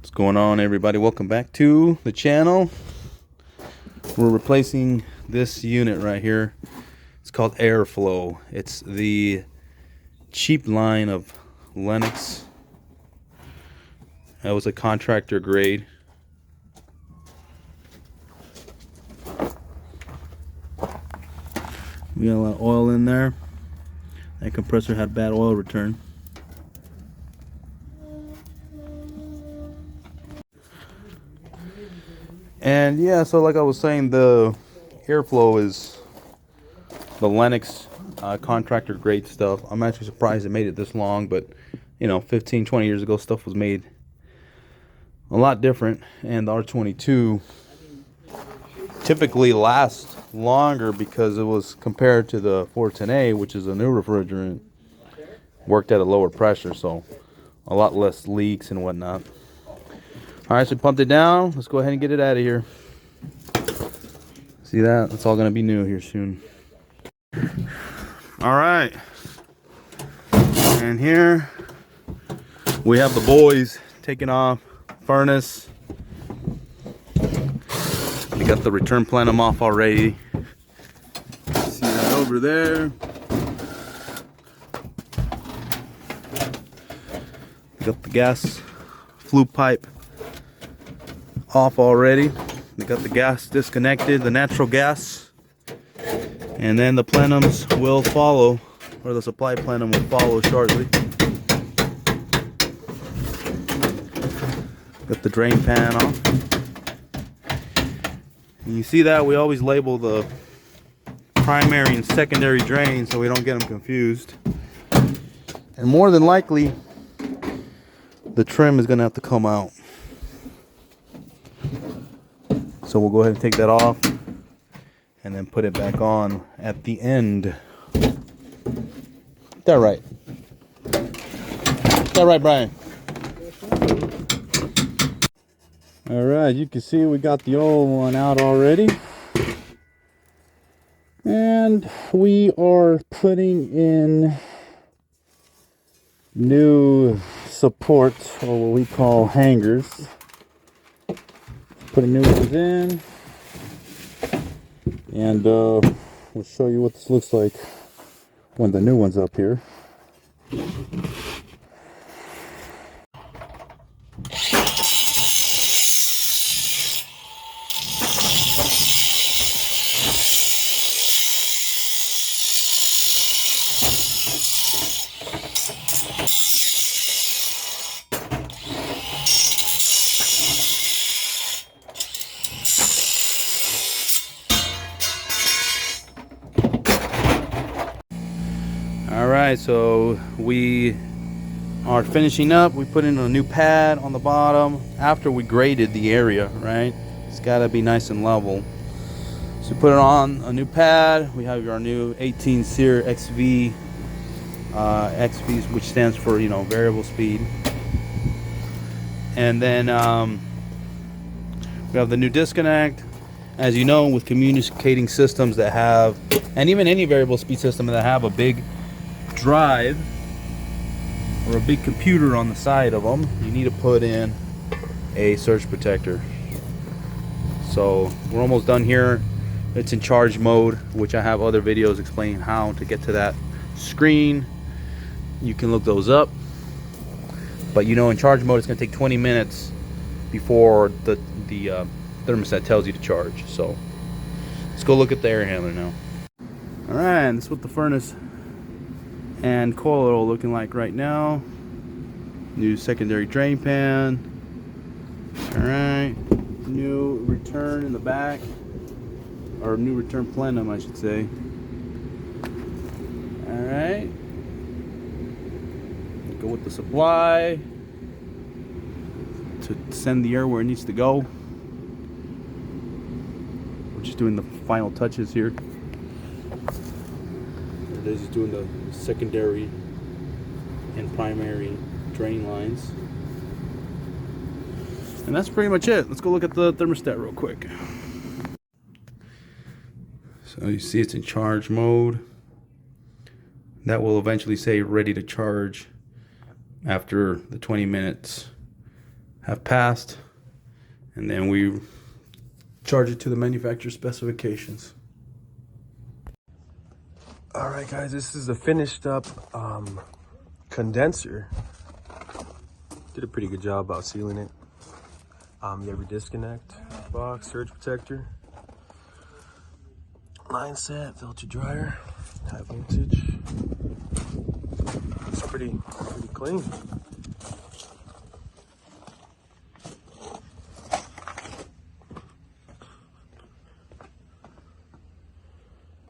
What's going on, everybody? Welcome back to the channel. We're replacing this unit right here. It's called Airflow. It's the cheap line of Lennox. That was a contractor grade. We got a lot of oil in there. That compressor had bad oil return. And yeah, so like I was saying, the Airflow is the Lennox contractor grade stuff. I'm actually surprised it made it this long, but you know, 15-20 years ago stuff was made a lot different, and the R22 typically lasts longer because it was compared to the Trane, which is a new refrigerant, worked at a lower pressure, so a lot less leaks and whatnot. Alright, so we pumped it down. Let's go ahead and get it out of here. See that? It's all going to be new here soon. Alright. And here we have the boys taking off furnace. We got the return plenum off already. See that over there? We got the gas flue pipe off already. They got the gas disconnected, the natural gas, and then the plenums will follow, or the supply plenum will follow shortly. Got the drain pan off. And you see that we always label the primary and secondary drain so we don't get them confused. And more than likely, the trim is going to have to come out. So we'll go ahead and take that off and then put it back on at the end. Is that right? Is that right, Brian? All right, you can see we got the old one out already. And we are putting in new support, or what we call hangers. Putting new ones in, and we'll show you what this looks like when the new one's up here. Alright, so we are finishing up. We put in a new pad on the bottom after we graded the area, right? It's got to be nice and level. So we put it on a new pad. We have our new 18 SEER XV, XV, which stands for, you know, variable speed. And then we have the new disconnect. As you know, with communicating systems that have, and even any variable speed system that have a big drive or a big computer on the side of them, you need to put in a surge protector. So we're almost done here. It's in charge mode, which I have other videos explaining how to get to that screen. You can look those up, but you know, in charge mode it's going to take 20 minutes before the thermostat tells you to charge. So let's go look at the air handler now. All right, this is what the furnace and coil looking like right now. New secondary drain pan. All right, new return in the back, or new return plenum, I should say. All right, go with the supply to send the air where it needs to go. We're just doing the final touches here. This is doing the secondary and primary drain lines. And that's pretty much it. Let's go look at the thermostat real quick. So you see it's in charge mode. That will eventually say ready to charge after the 20 minutes have passed, and then we charge it to the manufacturer specifications. All right, guys, this is a finished up condenser. Did a pretty good job about sealing it. You have your disconnect box, surge protector, line set, filter dryer, high voltage. It's pretty clean.